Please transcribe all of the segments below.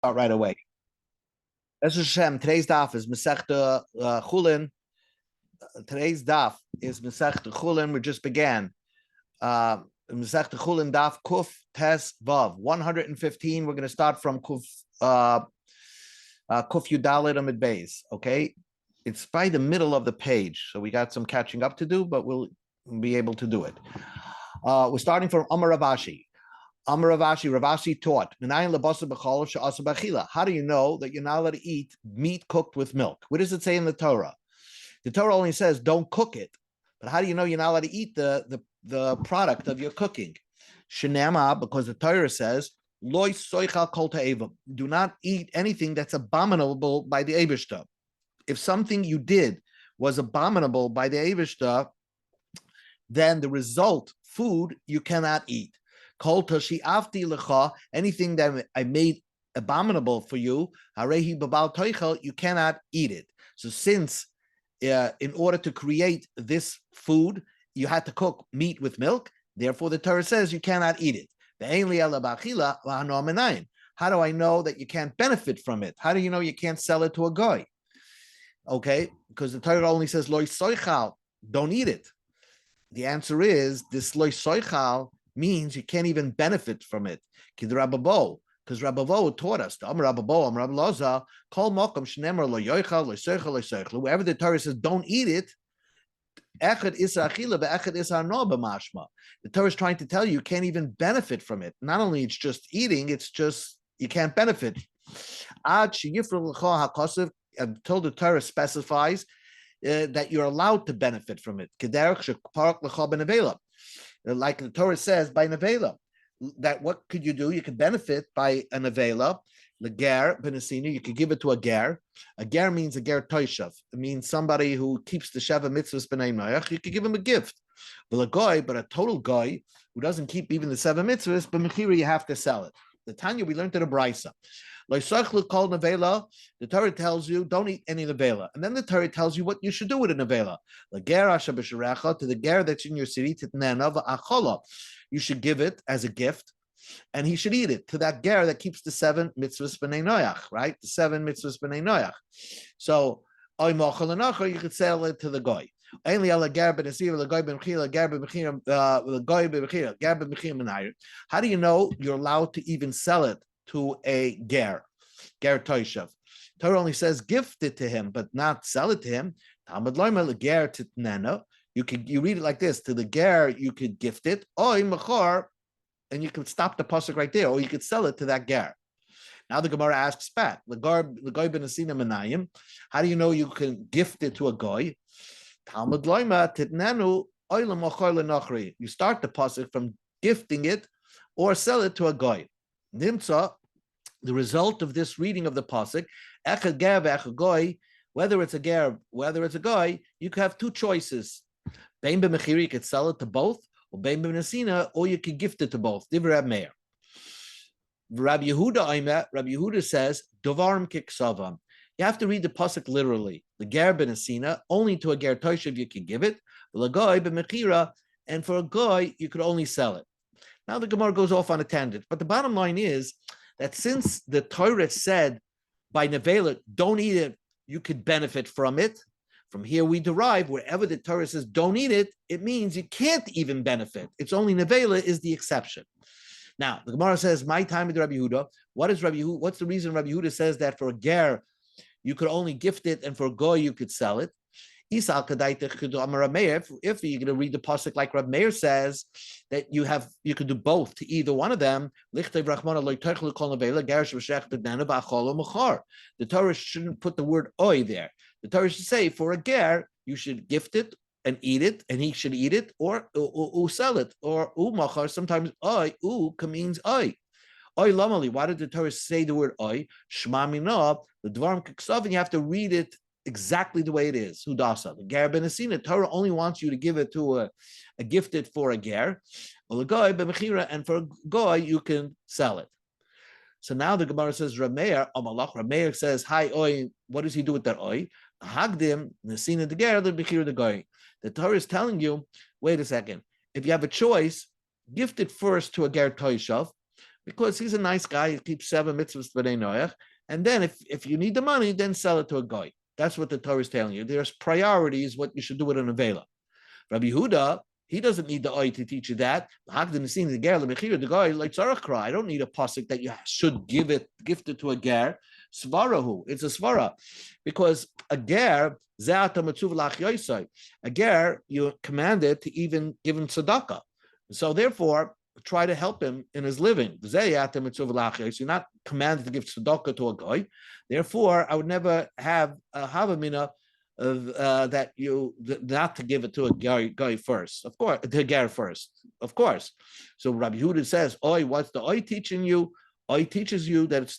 Start right away. Hashem, today's daf is Masechta Chullin. Today's daf is Masechta Chullin. We just began. Masechta Chullin Daf Kuf Tes Vav 115. We're going to start from Kuf Yudalit Amid Beis. Okay, it's by the middle of the page, so we got some catching up to do, but we'll be able to do it. We're starting from Amar Ravashi. Amar Ravashi taught, how do you know that you're not allowed to eat meat cooked with milk? What does it say in the Torah? The Torah only says don't cook it. But how do you know you're not allowed to eat the product of your cooking? Shenema, because the Torah says, Loi soichal kol ta'evim. Do not eat anything that's abominable by the Eibishter. If something you did was abominable by the Eibishter, then the result, food, you cannot eat. Kol tashi afti lecha, anything that I made abominable for you, harehi babal toichel, you cannot eat it. So since in order to create this food, you had to cook meat with milk, therefore the Torah says you cannot eat it. How do I know that you can't benefit from it? How do you know you can't sell it to a guy? Okay, because the Torah only says loy soichal, don't eat it. The answer is this loy soichal means you can't even benefit from it. Because Rababo taught us, wherever the Torah says don't eat it, the Torah is trying to tell you can't even benefit from it. Not only it's just eating, it's just you can't benefit. Until the Torah specifies that you're allowed to benefit from it. Like the Torah says by nevela, that what could you do? You could benefit by a nevela, the ger benasina. You could give it to a ger. A ger means a ger toishav. It means somebody who keeps the sheva mitzvahs b'nei noach. You could give him a gift. But a guy, but a total guy who doesn't keep even the seven mitzvahs, but mechira you have to sell it. The Tanya we learned in a brisa. Called nevela. The Torah tells you don't eat any nevela, and then the Torah tells you what you should do with a nevela. To the ger that's in your city, you should give it as a gift, and he should eat it. To that ger that keeps the seven mitzvahs b'nei noach, right? The seven mitzvahs b'nei noach. So you could sell it to the guy. How do you know you're allowed to even sell it to a ger toishav? Torah only says gift it to him, but not sell it to him. You read it like this: to the ger you could gift it, and you could stop the pasuk right there, or you could sell it to that ger. Now the Gemara asks back: the guy benasina menayim. How do you know you can gift it to a guy? Talmud loima titnanu oilam ochor lenachri. You start the pasuk from gifting it or sell it to a guy. Nimtza, the result of this reading of the pasuk, echad ger ve'echad goy, whether it's a ger, whether it's a guy, you could have two choices. Bein b'mechira, you could sell it to both, or bein b'nasina, or you could gift it to both. Divrei Rab Meir. Rabbi Yehuda says, Dovarim kiksavam. You have to read the pasuk literally. The ger b'nasina, only to a ger toishav you can give it. The guy b'mechira, and for a guy you could only sell it. Now the Gemara goes off on a tangent, but the bottom line is that since the Torah said by nevela, don't eat it, you could benefit from it. From here we derive wherever the Torah says don't eat it, it means you can't even benefit. It's only nevela is the exception. Now the Gemara says, "My time with Rabbi Yehuda." What is Rabbi Yehuda? What's the reason Rabbi Yehuda says that for a ger you could only gift it, and for a goy you could sell it? If you're going to read the pasuk like Rab Meir says, that you could do both to either one of them. The Torah shouldn't put the word oy there. The Torah should say for a ger you should gift it and eat it, and he should eat it, or sell it, or machar. Sometimes oy means oy. Oy lamali. Why did the Torah say the word oy? Shma mina the dvarim kiksav, and you have to read it exactly the way it is. Hudasa. The ger benasina, Torah only wants you to give it to a gift it for a ger, or a guy b'mechira, and for a guy you can sell it. So now the Gemara says Rameir Amalach. Rameir says, "Hi oi." What does he do with that oi? Hagdim nasina the ger the b'chira the guy. The Torah is telling you, wait a second. If you have a choice, gift it first to a ger toishav. because he's a nice guy. He keeps 7 mitzvahs b'nei noach. And then if you need the money, then sell it to a guy. That's what the Torah is telling you. There's priorities, what you should do with an avela. Rabbi Yehuda, he doesn't need the oy to teach you that. I don't need a pasuk that you should gift it to a ger. Svarahu, it's a svara, because a ger, a ger, you're commanded to even give him tzedakah. So therefore, try to help him in his living. You're not commanded to give tzedakah to a guy. Therefore, I would never have a havamina of that you not to give it to a guy first, of course, to a ger first, of course. So Rabbi Yehuda says, "Oi, what's the oi teaching you? Oi teaches you that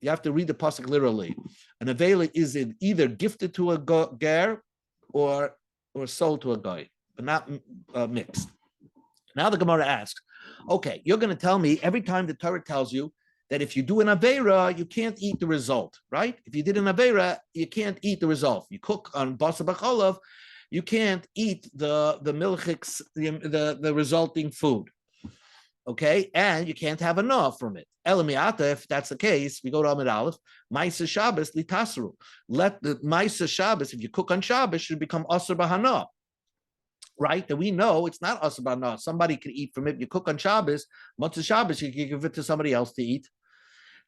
you have to read the pasuk literally. An avela is it either gifted to a ger or sold to a guy, but not mixed." Now the Gemara asks, "Okay, you're going to tell me every time the Torah tells you that if you do an avera, you can't eat the result, right? If you did an avera, you can't eat the result. You cook on basar b'cholav, you can't eat the milchiks, the resulting food, okay? And you can't have enough from it. Elamiata, if that's the case, we go to Amid Aleph, Maisa Shabbos litasru. Let the Maisa Shabbos, if you cook on Shabbos, should become asur b'hana. Right? That we know it's not asur b'hana. Somebody can eat from it. You cook on Shabbos, Motzei Shabbos, you can give it to somebody else to eat.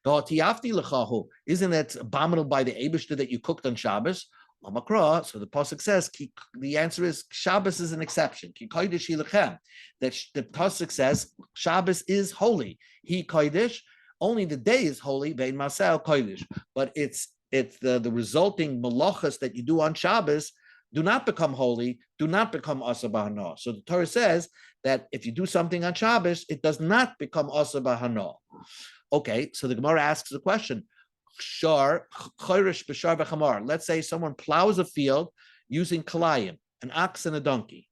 Isn't it abominable by the Eibishter that you cooked on Shabbos? So the pasuk says the answer is Shabbos is an exception. That the pasuk says Shabbos is holy. He kodesh, only the day is holy. Vein masel kodesh, but it's the resulting malachas that you do on Shabbos do not become holy, do not become asur b'hana. So the Torah says that if you do something on Shabbos, it does not become asur b'hana. Okay, so the Gemara asks the question: let's say someone plows a field using kalayim, an ox and a donkey,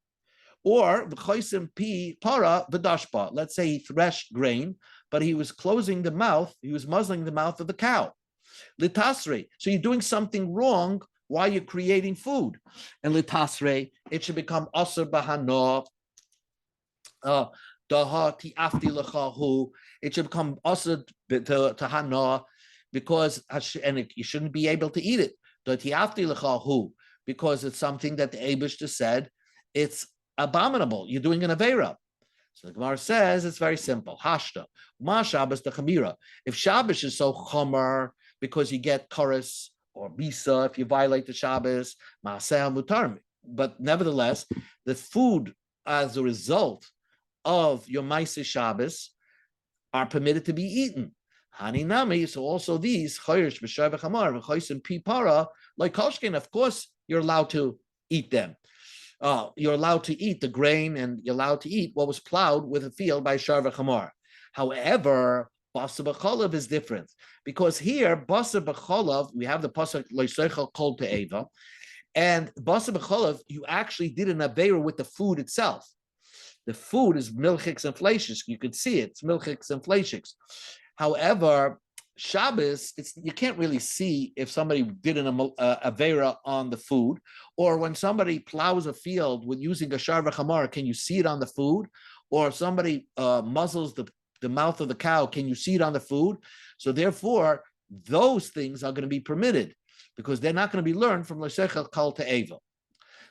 or para v'dashba. Let's say he threshed grain, but he was closing the mouth, he was muzzling the mouth of the cow. Litasre. So you're doing something wrong while you're creating food, and litasre, it should become asur b'hana. It should become asur to hana, because you shouldn't be able to eat it. Because it's something that the Eibishter said it's abominable. You're doing an avera. So the Gemara says it's very simple. Hashta ma Shabbos the chamira. If Shabbos is so chomer because you get chorus or bisa, if you violate the Shabbos, maaseh mutar. But nevertheless, the food as a result of your Maaseh Shabbos are permitted to be eaten. Haninami, so also these chayrish b'shar v'chamar v'chaysim pi para like koshkin. Of course, you're allowed to eat them. You're allowed to eat the grain, and you're allowed to eat what was plowed with a field by shar v'chamar. However, basar b'cholav is different, because here basar b'cholav we have the pasuk loiseichel kol te'eva, and basar b'cholav you actually did an aveira with the food itself. The food is milchiks and fleishiks. You could see it. It's milchiks and fleishiks. However, Shabbos, you can't really see if somebody did an avera on the food, or when somebody plows a field with using a shar v'chamar, can you see it on the food? Or if somebody muzzles the mouth of the cow, can you see it on the food? So therefore, those things are going to be permitted, because they're not going to be learned from l'shechel kal te'eva.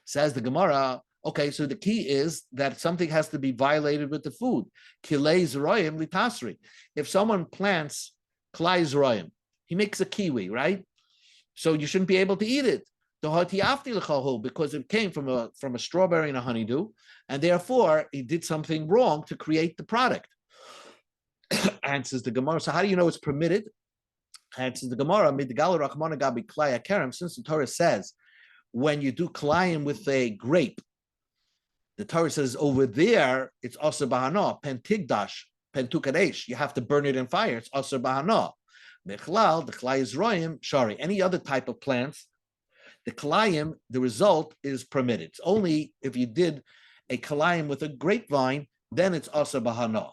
Says the Gemara. Okay, so the key is that something has to be violated with the food. Kilei zroyim litasri. If someone plants klai zroyim, he makes a kiwi, right? So you shouldn't be able to eat it. Because it came from a strawberry and a honeydew, and therefore he did something wrong to create the product. Answers the Gemara. So how do you know it's permitted? Answers the Gemara. Since the Torah says when you do klayim with a grape, the Torah says over there, it's asur b'hana, pentigdash, pentukadesh. You have to burn it in fire. It's asur b'hana. Mechlal, the klai is royim, shari. Any other type of plants, the klayim, the result is permitted. It's only if you did a klayim with a grapevine, then it's asur b'hana.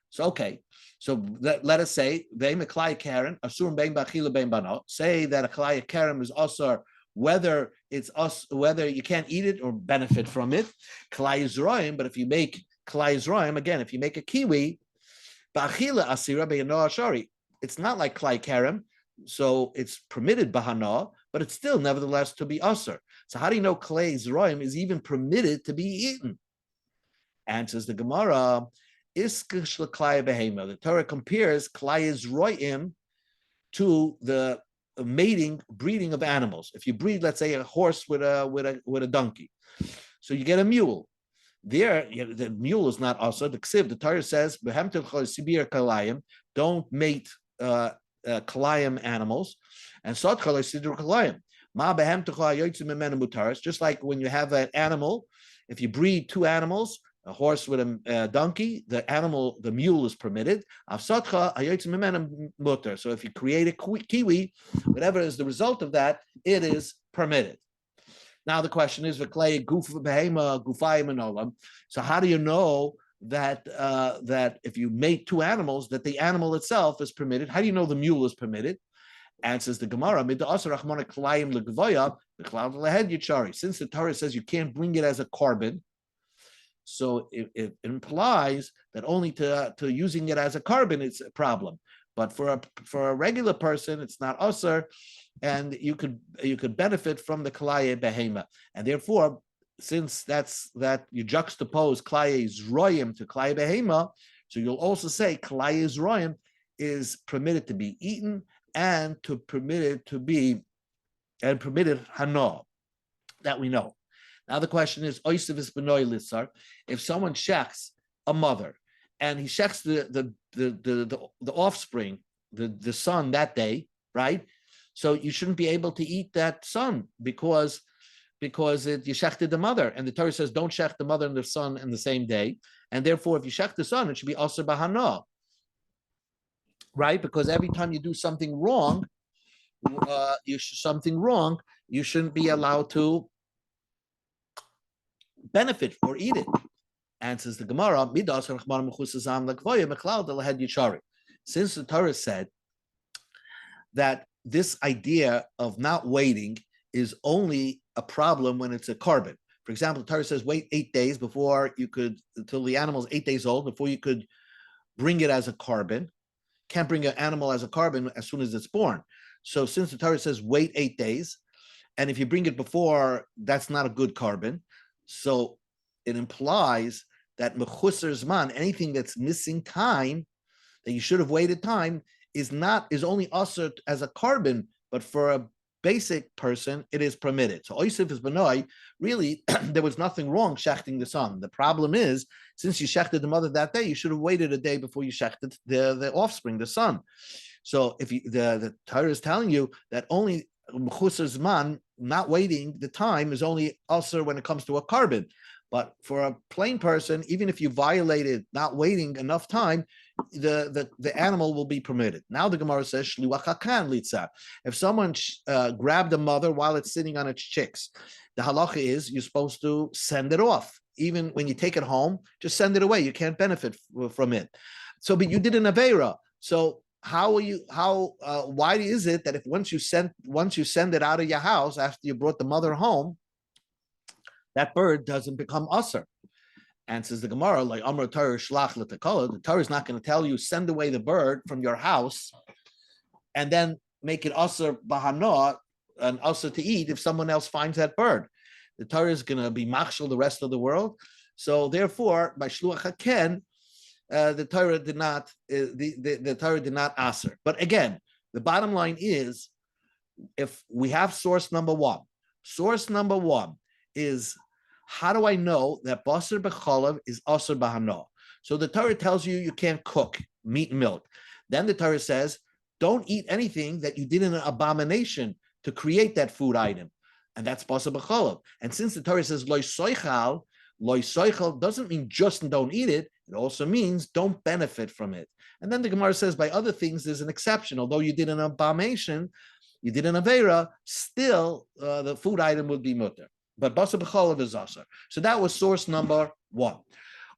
So, okay. So let us say, ve'im klai karen, asur bein b'achila bein b'no. Say that a klai karen is asur, whether you can't eat it or benefit from it, klai zroim. But if you make klai zroim, again, if you make a kiwi, Ba'achila asira be'yano ashari. It's not like klai kerem, so it's permitted bahana, but it's still nevertheless to be usher. So how do you know klei zroim is even permitted to be eaten? Answers the Gemara, Iskish l'klai behema. The Torah compares klai zroim to the mating, breeding of animals. If you breed, let's say, a horse with a donkey, so you get a mule. There, the mule is not also the ksiv. The Torah says, don't mate kalayim animals, and just like when you have an animal, if you breed two animals, a horse with a donkey, the mule is permitted. So if you create a kiwi, whatever is the result of that, it is permitted. Now the question is, so how do you know that that if you mate two animals, that the animal itself is permitted? How do you know the mule is permitted? Answers the Gemara, since the Torah says you can't bring it as a carbon, so it implies that only to using it as a carbon it's a problem. But for a regular person, it's not usher, and you could benefit from the klaye behema. And therefore, since that you juxtapose klaye zroyim to klaye behema, so you'll also say klaye zroyim is permitted to be eaten and permitted hana, that we know. Now the question is, if someone shechs a mother and he shechs the offspring, the son that day, right? So you shouldn't be able to eat that son because you shechted the mother, and the Torah says don't shech the mother and the son in the same day, and therefore if you shech the son, it should be aser bahana, right? Because every time you do something wrong, you shouldn't be allowed to benefit or eat it. Answers the Gemara, since the Torah said that this idea of not waiting is only a problem when it's a carbon. For example, the Torah says wait 8 days until the animal's 8 days old before you could bring it as a carbon. Can't bring an animal as a carbon as soon as it's born. So since the Torah says wait 8 days, and if you bring it before, that's not a good carbon. So it implies that mechusar zman, anything that's missing time, that you should have waited time, is only usher as a carbon, but for a basic person, it is permitted. So oisif is benoi, really, there was nothing wrong shechting the son. The problem is, since you shechted the mother that day, you should have waited a day before you shechted the offspring, the son. So if the Torah is telling you that only mechusar zman, not waiting the time, is only usher when it comes to a carbon. But for a plain person, even if you violated not waiting enough time, the animal will be permitted. Now the Gemara says, shliwach hakan litza. If someone grabbed a mother while it's sitting on its chicks, the halacha is you're supposed to send it off. Even when you take it home, just send it away. You can't benefit from it. So, but you did an aveira. So why is it that if once you send it out of your house after you brought the mother home, that bird doesn't become usher? Answers the Gemara, like Amar Torah shlach l'takala, the Torah is not going to tell you send away the bird from your house and then make it usher bahana, an usher to eat if someone else finds that bird. The Torah is going to be machshel the rest of the world. So therefore, by shluach haken, the Torah did not the Torah did not usher. But again, the bottom line is, if we have source number one is, how do I know that basar b'chalav is asur bahana? So the Torah tells you can't cook meat and milk. Then the Torah says, don't eat anything that you did in an abomination to create that food item. And that's basar b'chalav. And since the Torah says loy soichal doesn't mean just don't eat it. It also means don't benefit from it. And then the Gemara says by other things, there's an exception. Although you did an abomination, you did an aveira, still the food item would be mutter. But basar b'chalav is asur. So that was source number one.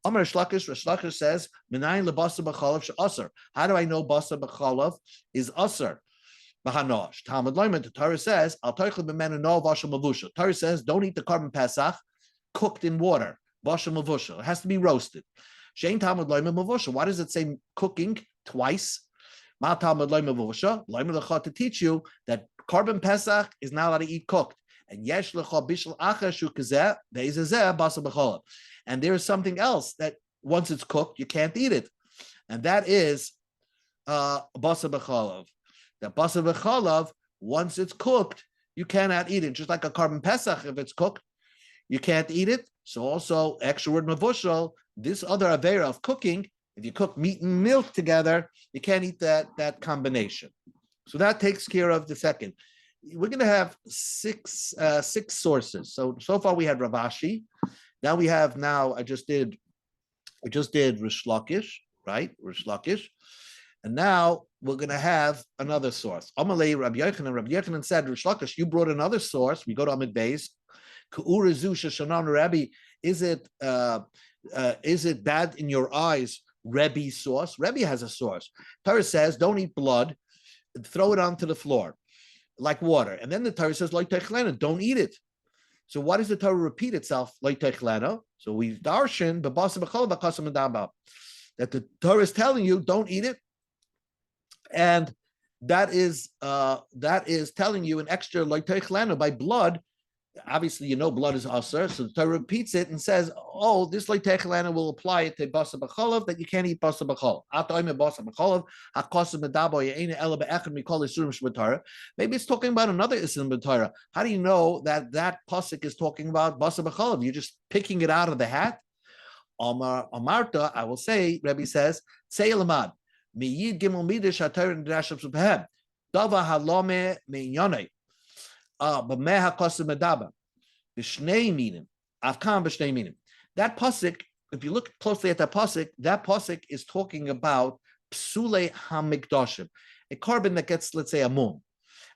Amar Rish Lakish says, "Minayin lebasar b'chalav she'asur." How do I know basar b'chalav is asur? Bahanosh. Talmud Bavli, the Torah says, "Al toichel b'menu no v'ashel mavusha." Torah says, don't eat the carbon pesach cooked in water. V'ashel mavusha. It has to be roasted. Shein Talmud loy mevusha. Why does it say cooking twice? Ma Talmud loy mevusha. Loy melecha to teach you that carbon pesach is not allowed to eat cooked. And yesh lecha bishul acher shu kazeh ve'izeh basar b'cholav. And there is something else that once it's cooked, you can't eat it, and that is basar b'cholav. That basar b'cholav, once it's cooked, you cannot eat it. Just like a carbon pesach, if it's cooked, you can't eat it. So also, extra word mavushal, this other avera of cooking, if you cook meat and milk together, you can't eat that combination. So that takes care of the second. We're going to have six sources. So far we had Rav Ashi. I just did Rish Lakish, right? Rish Lakish. And now we're going to have another source. Amalei Rabbi Yochanan said, Rish Lakish, you brought another source. We go to Amid Beis. K'urazu sheshanan Rabbi, is it bad in your eyes, Rebbe's source? Rebbe has a source. Torah says, don't eat blood, throw it onto the floor like water. And then the Torah says, like techlena, don't eat it. So why does the Torah repeat itself like techlena? So we darshan that the Torah is telling you don't eat it, and that is telling you an extra like techlena by blood. Obviously, blood is usher, so the Torah repeats it and says, "Oh, this like techlana will apply it to basar b'cholav, that you can't eat basar b'cholav." Maybe it's talking about another ism b'Torah. How do you know that pasuk is talking about basar b'cholav? You're just picking it out of the hat. Amarta, I will say. Rebbe says, "Say lamad miyid gimel midish haTorah nidashim subhem dava halome meinyonei." That pasuk, if you look closely at that pasuk is talking about psule hamikdashim, a carbon that gets, let's say, a moon,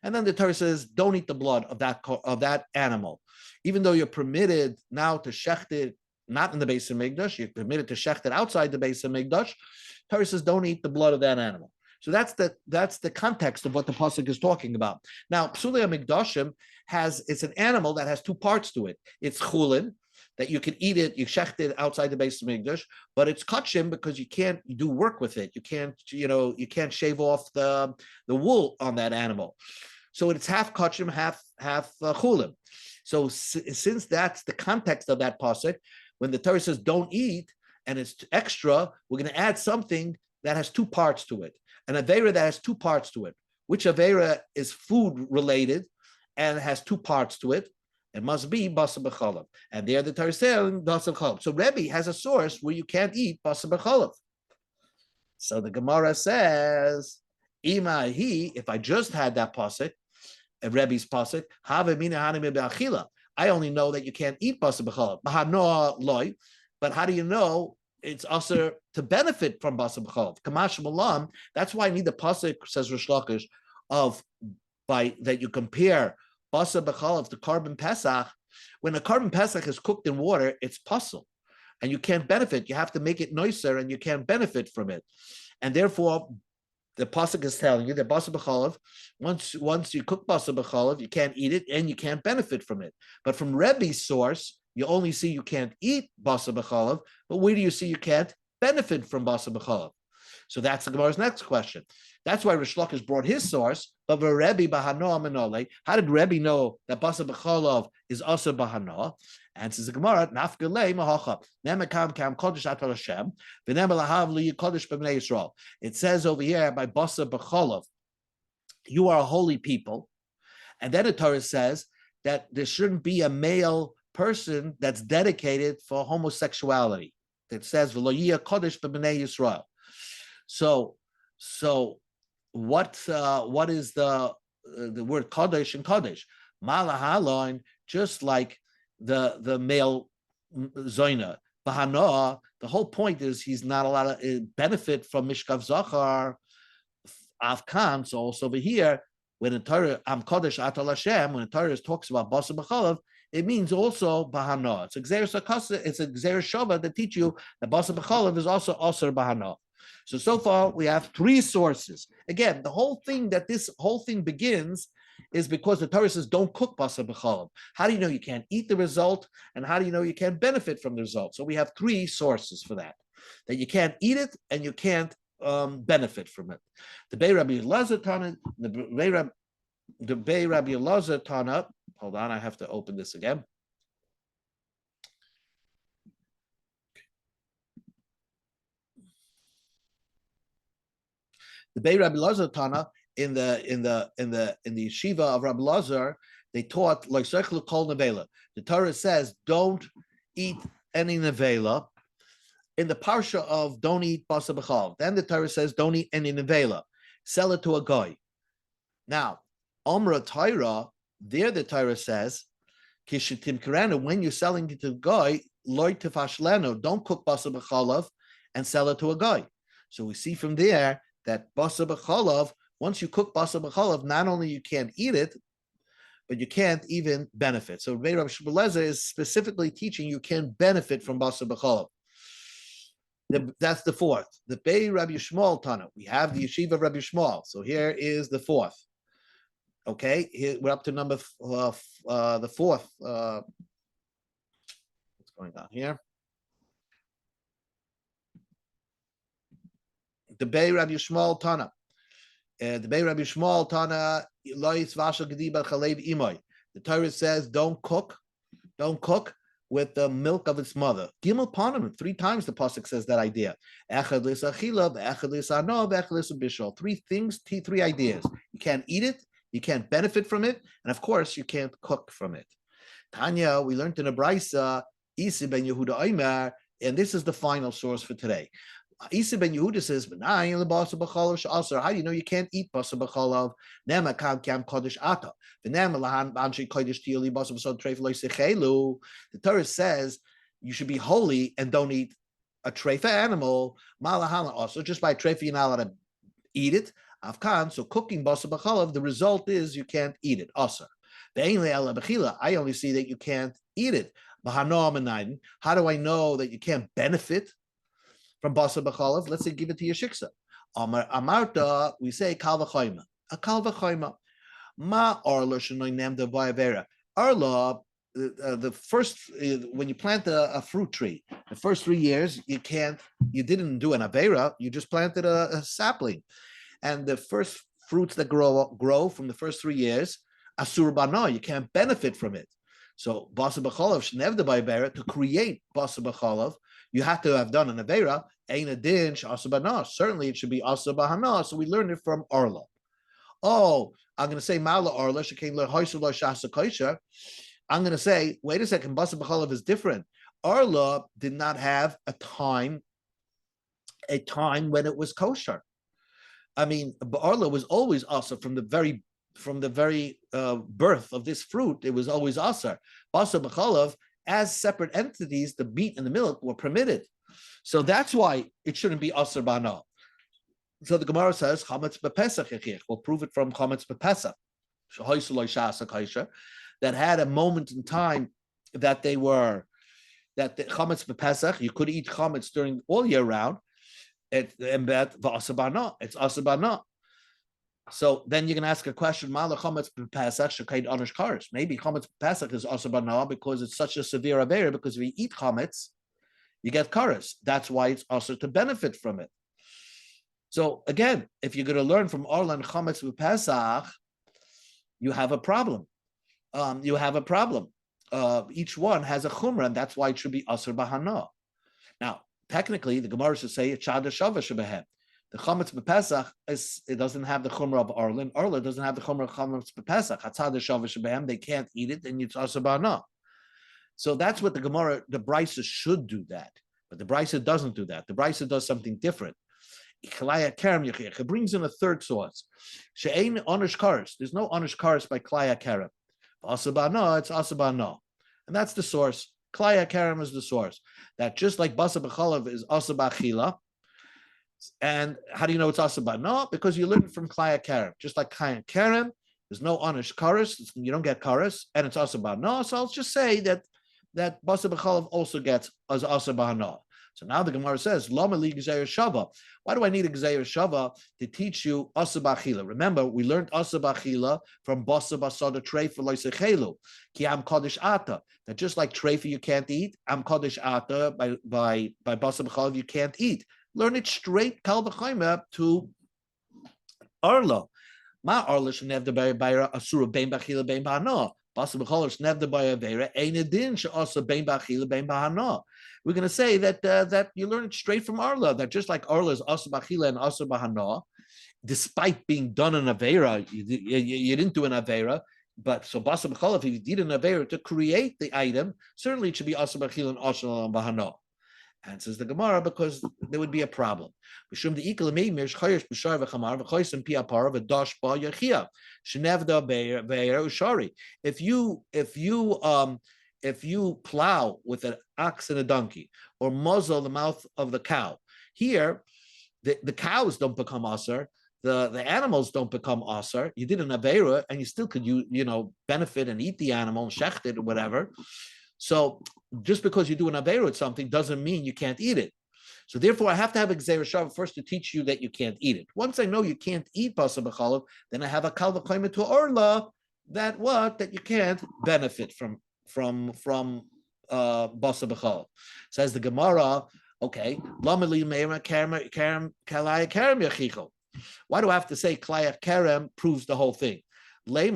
and then the Torah says, don't eat the blood of that animal, even though you're permitted now to shecht it, not in the base of Mikdash, you're permitted to shecht it outside the base of Mikdash. Torah says, don't eat the blood of that animal. So that's the context of what the pasuk is talking about. Now, Psulei HaMikdashim it's an animal that has two parts to it. It's chulin, that you can eat it, you shecht it outside the base of Mikdash, but it's kachim because you can't do work with it. You can't shave off the wool on that animal. So it's half kachim, half chulin. So since that's the context of that pasuk, when the Torah says don't eat and it's extra, we're going to add something that has two parts to it. An avera that has two parts to it, which avera is food related and has two parts to it. It must be basar b'cholav. And there the Torah is saying basar b'cholav. So Rebbe has a source where you can't eat basar b'cholav. So the Gemara says, Ima hi, if I just had that pasuk, Rebbe's pasuk, I only know that you can't eat basar b'cholav. But how do you know it's also to benefit from basar b'cholav? Kamash malam. That's why I need the pasuk, says Rish Lakish, that you compare basar b'cholav to carbon pesach. When a carbon pesach is cooked in water, it's pasul, and you can't benefit. You have to make it nicer, and you can't benefit from it. And therefore, the pasuk is telling you that basar b'cholav, once you cook basar b'cholav, you can't eat it and you can't benefit from it. But from Rebbe's source, you only see you can't eat basar b'cholav, but where do you see you can't benefit from basar b'cholav? So that's the Gemara's next question. That's why Rish Lakish brought his source. But Rebbe bahano aminole. How did Rebbe know that basar b'cholav is also bahano? Answers the Gemara. Nafgalei mahacha. Nemekam kam kodesh atal Hashem. V'nem lahav li kodesh b'bnei Yisrael. It says over here by basar b'cholav, you are a holy people, and then the Torah says that there shouldn't be a male person that's dedicated for homosexuality. It says v'lo yiyah kodesh b'bnei Yisrael. So what is the word kodesh and kodesh? Malahalon, just like the male zoina. Bahanoah, the whole point is he's not allowed to benefit from mishkav zachar avkan. So also over here, when the Torah am kodesh atal Hashem, when the Torah talks about basar b'cholav, it means also bahanoah. It's a gzeir shova that teach you that basar b'cholav is also asur bahanoah. So far we have three sources. Again, the whole thing that this whole thing begins is because the Torah says don't cook basar b'cholav. How do you know you can't eat the result, and how do you know you can't benefit from the result? So we have three sources for that. that you can't eat it and you can't benefit from it. The Bei Rabbi Elazar Tana, the Bei Rabbi Elazar Tana. Hold on, I have to open this again. The Bei Rabbi Elazar Tana in the yeshiva of Rabbi Elazar, they taught like Seichel Kol Nevela. The Torah says don't eat any nevela. In the parsha of don't eat basa b'chal, then the Torah says don't eat any nevela. Sell it to a guy. Now, Omra Torah, there the Torah says, Kishitim Karana, when you're selling it to a guy, loy tefashleno, don't cook basa b'chalav and sell it to a guy. So we see from there that basa b'chalav, once you cook basa b'chalav, not only you can't eat it, but you can't even benefit. So Rabbi Shmuel is specifically teaching you can benefit from basa b'chalav. That's the fourth. The Bei Rabbi Shmuel Tana. We have the yeshiva of Rabbi Shmuel. So here is the fourth. Okay, here we're up to number the fourth. What's going on here? The Bei Rabbi Shmuel Tana. The Bei Rabbi Shmuel Tana. The Torah says don't cook with the milk of its mother. Gimel Panim, 3 times the pasuk says that idea. Three things, 3 ideas. You can't eat it, you can't benefit from it, and of course you can't cook from it. Tanya, we learned in a brisa, Isi ben Yehuda Omer, and this is the final source for today. Isa ben Yehuda says, how do you know you can't eat basa b'chalav? The Torah says you should be holy and don't eat a treifa animal. Also, just by treifa, you're not allowed to eat it. So cooking basa b'chalav, the result is you can't eat it. Also, I only see that you can't eat it. How do I know that you can't benefit from basa b'chalav? Let's say give it to your shiksa. Amarta, we say kal v'choyma. A kal v'choyma. Ma arla shenoy nemda v'avera. Arla, the first, when you plant a fruit tree, the first 3 years, you didn't do an avera, you just planted a sapling. And the first fruits that grow from the first 3 years, asur bana, you can't benefit from it. So basa b'chalav shenevda v'avera, to create basa b'chalav, you have to have done an avera. Ein adin she'asabana. Certainly, it should be asabahana. So we learned it from Arla. Oh, I'm going to say Mala Arla shekein lehoisula shasa kosher. I'm going to say, wait a second, basa b'chalav is different. Arla did not have a time when it was kosher. I mean, Arla was always asa from the very birth of this fruit. It was always asa. Basa b'chalav, as separate entities, the meat and the milk were permitted. So that's why it shouldn't be asr bana. So the Gemara says, chametz bepesach. We'll prove it from chametz bepesach. That had a moment in time that the chametz bepesach, you could eat chametz during all year round. It's asr bana. So then you can ask a question, maybe chametz pesach is asur bana because it's such a severe avera, because if you eat chametz, you get karas. That's why it's asur to benefit from it. So again, if you're going to learn from Arla and chametz pesach, you have a problem. Each one has a chumrah, and that's why it should be asur bahana. Now, technically, the Gemara should say it's shada shava shebehem. The chametz b'pesach it doesn't have the chumrah of Arla, and Arla doesn't have the chumrah of chametz b'pesach. Hatzad shavish b'hem, they can't eat it, and it's asabana. So that's what the Gemara, the Brisa should do that, but the Brisa doesn't do that. The Brisa does something different. It brings in a third source. She'ein onish kares. There's no onish kares by klaya kerem. Asabana, it's asabana, and that's the source. Klaya kerem is the source. That just like basa b'chalav is asabachila. And how do you know it's asaba? No, because you learn from klaya kerem. Just like klaya kerem, there's no onish karas, you don't get karas, and it's asaba. No, so I'll just say that basa b'chalav also gets as asaba. No. So now the Gemara says, Lama li gzeir shava. Why do I need a gzeir shava to teach you asa b'achila? Remember, we learned asa b'achila from basa basada treifa loisechelu. Ki am kodesh ata. That just like treifa you can't eat, am kodesh ata by basa b'chalav you can't eat. Learn it straight kal v'chayma to arla. Ma arla shenev de bayra asura bein b'achila bein b'hana. Basa b'chalav shenev de bayra veira ein edin she'asa bein b'achila bein b'hana. We're going to say that that you learn it straight from Arla, that just like Arla is Asa B'achila and Asa B'hana, despite being done in Aveira, you didn't do an Aveira, but so Basa B'chalav, if you did an Aveira to create the item, certainly it should be Asa B'achila and Asa B'hana. Answers the Gemara, because there would be a problem. If you plow with an ox and a donkey, or muzzle the mouth of the cow, here the cows don't become asar, the animals don't become asar. You did an aveira, and you still could benefit and eat the animal, shecht it or whatever. So just because you do an aveira with something doesn't mean you can't eat it. So therefore, I have to have a gzeir shava first to teach you that you can't eat it. Once I know you can't eat basa b'chalav, then I have a kal v'chayma to orla that you can't benefit from basa b'chalav. Says the Gemara, okay, why do I have to say klaya kerem proves the whole thing? My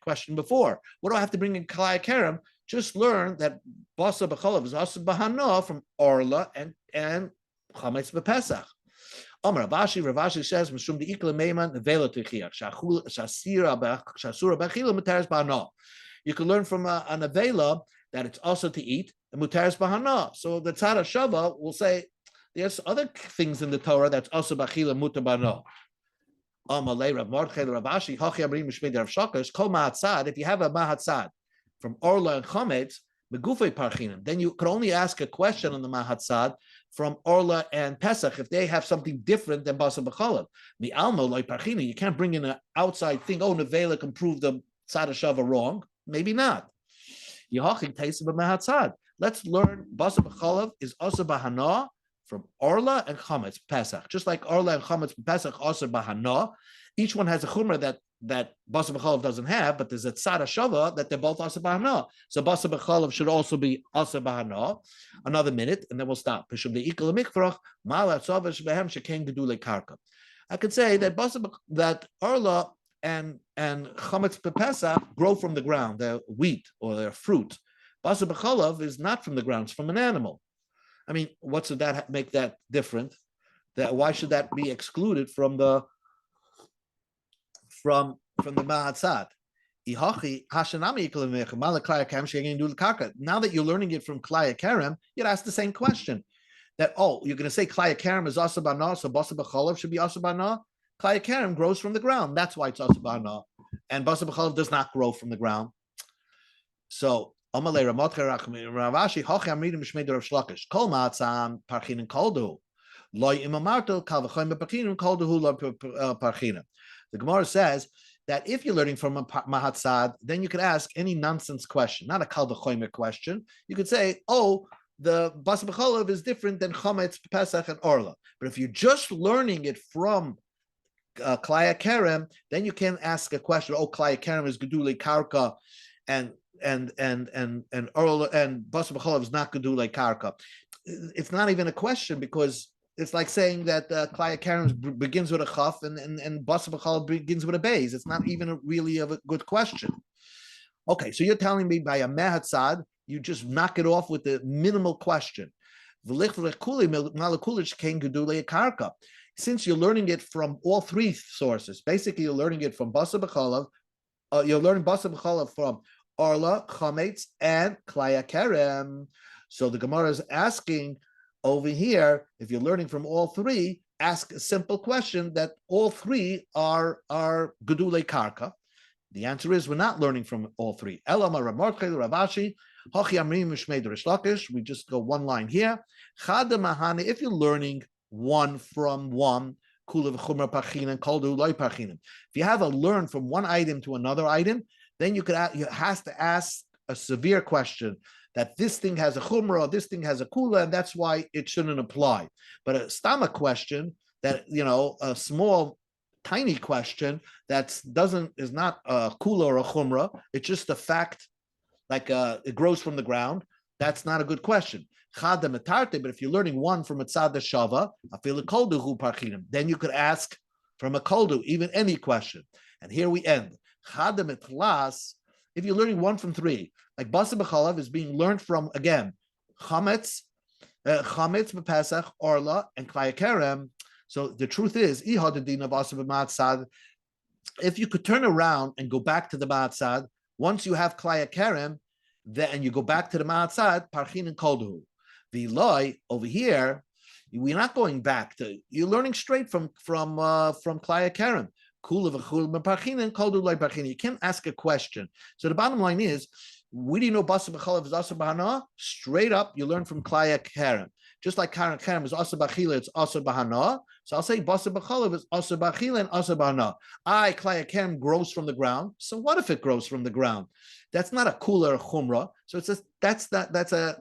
question before, what do I have to bring in klaya kerem? Just learn that basa b'chalav is asa b'hana from orla and chametz b'pesach. Rav Ashi says, "Mishum deikla meiman nevela techiach shasura b'achila mutaris b'hana." You can learn from an avela that it's also to eat and mutaris b'hana. So the tzara shava will say there's other things in the Torah that's also b'achila mutar b'hana. Amalei Rav Mordechai Rav Ashi hachi amrim mishmei Rav Shakash kol ma'atzad. If you have a mahatzad from orla and chametz begufei parchinim, then you can only ask a question on the mahatzad from Orla and Pesach if they have something different than Basa B'chalav. The Alma, like Parchina, you can't bring in an outside thing. Oh, Nevela can prove the Tzad Shava wrong. Maybe not. Let's learn Basa B'chalav is Asa B'hana from Orla and Chametz Pesach. Just like Orla and Chametz Pesach Asa B'hana, each one has a chumrah that Basa B'chalav doesn't have, but there's a Tzad Shava that they're both Asa B'hana. So Basa B'chalav should also be Asa B'hana. Another minute, and then we'll stop. I could say that that Arla and Chametz Pesach grow from the ground. They're wheat or they're fruit. Basa B'chalav is not from the ground; it's from an animal. I mean, what should that make that different? Why should that be excluded from the Mahatzad? Now that you're learning it from Klaya Kerem, you'd ask the same question. That, you're going to say Klaya Kerem is Asa B'hana, so Basa B'chalav should be Asa B'hana. Klaya Kerem grows from the ground. That's why it's Asa B'hana. And Basa B'chalav does not grow from the ground. So, Amalei Ravashi, Hochi Amridim Mishmei Rav Shlakish, Kol Ma'atzam Parchinin Koldu. Loi Imamartel, Kal V'choim Beparchinin Koldu Lo Parchina. The Gemara says that if you're learning from a mahatzad, then you could ask any nonsense question, not a kal v'chomer question. You could say, the basa b'chalav is different than chametz, pesach, and orla. But if you're just learning it from klaya kerem, then you can ask a question. Klaya kerem is gedulei karka, and orla and basa b'chalav is not gedulei karka. It's not even a question, because it's like saying that Klaya Kerem begins with a chaf and Basa B'chalav begins with a beis. It's not even really a good question. Okay, so you're telling me by a mehatzad, you just knock it off with the minimal question. Since you're learning it from all three sources, basically you're learning it from Basa B'chalav, you're learning Basa B'chalav from Arla, Chametz, and Klaya Kerem. So the Gemara is asking, over here, if you're learning from all three, ask a simple question that all three are gedulei karka. The answer is we're not learning from all three. We just go one line here. If you're learning one from one, if you have a learn from one item to another item, then you have to ask a severe question that this thing has a chumrah, or this thing has a kula, and that's why it shouldn't apply. But a stama question that, a small, tiny question that is not a kula or a chumrah, it's just a fact, like it grows from the ground. That's not a good question. But if you're learning one from a tzad shava, then you could ask from a koldu, even any question. And here we end. If you're learning one from three, like basa b'chalav is being learned from, again, chametz, b'pesach, orla, and klaya kerem. So the truth is, if you could turn around and go back to the ma'atzad, once you have klaya kerem, then you go back to the ma'atzad, parchin and koldu. The loy over here, we're not going back to. You're learning straight from klaya kerem. You can't ask a question. So the bottom line is, we do know basa b'chalav is asa b'hana. Straight up, you learn from klaya kerem. Just like karen kerem is asa b'chila, it's asa b'hana. So I'll say basa b'chalav is asa b'chila and asa b'hana. Klaya kerem grows from the ground. So what if it grows from the ground? That's not a kula or chumrah. So it's that's an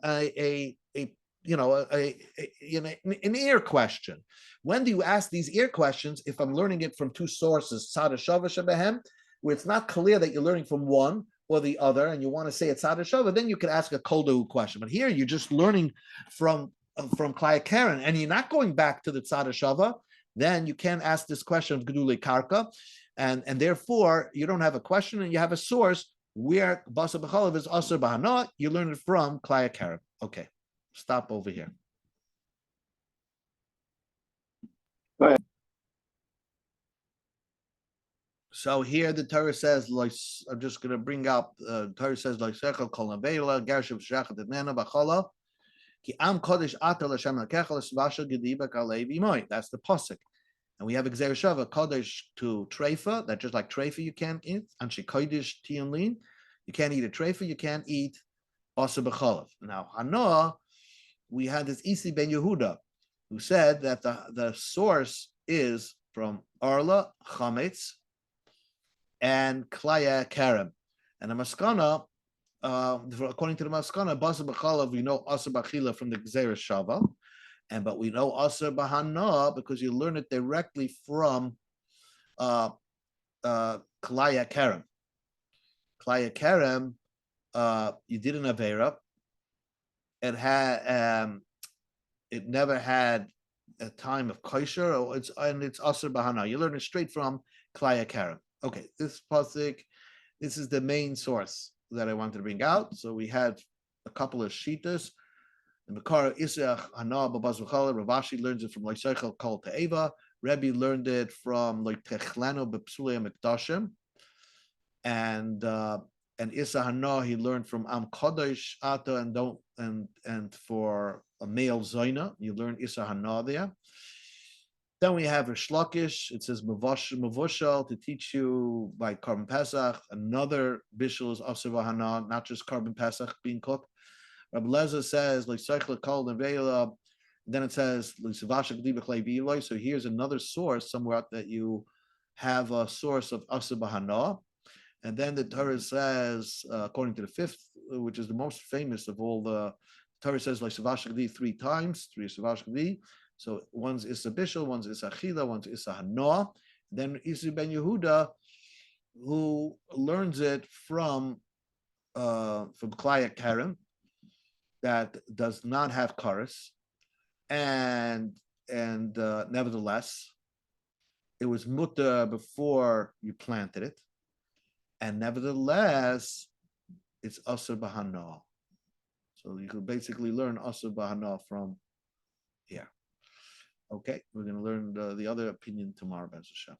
ear question. When do you ask these ear questions? If I'm learning it from two sources, tzad shava shebehem, where it's not clear that you're learning from one or the other, and you want to say it's tzad shava, then you could ask a koldu question. But here you're just learning from klaya keren, and you're not going back to the tzad shava. Then you can't ask this question of gedulei karka, and therefore you don't have a question and you have a source where basa b'chalav is asur b'hana. You learn it from klaya keren. Okay. Stop over here. Go ahead. So here the Torah says, like, I'm just going to bring up, Torah says, like, Sechel kol navela, Gershav shachat etnena b'chala, ki am kodesh ata l'shem l'kecha l'svasha gediba kalevi moi. That's the pasuk. And we have Gzeir Shava, kodesh to treifa, that just like treifa you can't eat, and she kodesh tianlin, you can't eat a treifa, you can't eat asa b'chalav. Now, Hanoah, we had this Isi ben Yehuda, who said that the source is from Arla, Chametz, and Klaya Kerem. And the Maskana, according to the Maskana, Basa B'chalav, we know Asa B'chila from the Gzeir Shava, but we know Asa B'hana because you learn it directly from Klaya Kerem. Klaya Kerem, you did an Avera. It never had a time of kosher, or it's asur b'hana. You learn it straight from klaya kerem. Okay, this pasuk, this is the main source that I wanted to bring out. So we had a couple of shitas. The Makar Isach Hana Babaz V'chala. Rav Ashi learns it from Loiseichel Kol Te'eva. Rebbe learned it from like Techlano B'Psulei Mikdashim, and Isa Hana he learned from Am Kodesh Ata, and for a male Zaina you learn Isa Hana there. Then we have a Shlakish. It says Mavushal to teach you by Carbon Pesach. Another Bishul is Asur V'hana, not just Carbon Pesach being cooked. Rabbi Lezer says like Seichel Kol Nevela. Then it says so here's another source somewhere that you have a source of Asur B'hana. And then the Torah says, according to the fifth, which is the most famous of all the Torah says like Savashagdi 3 times, 3 Savashagdi. So one's Issa Bishul, one's Issa Achila, one's Issa Hanoah. Then Issa ben Yehuda, who learns it from Klaya Keren, that does not have chorus, and nevertheless, it was mutter before you planted it, and nevertheless, it's asur b'hana. So you could basically learn asur b'hana from here. Okay, we're going to learn the other opinion tomorrow, B'ez Hashem.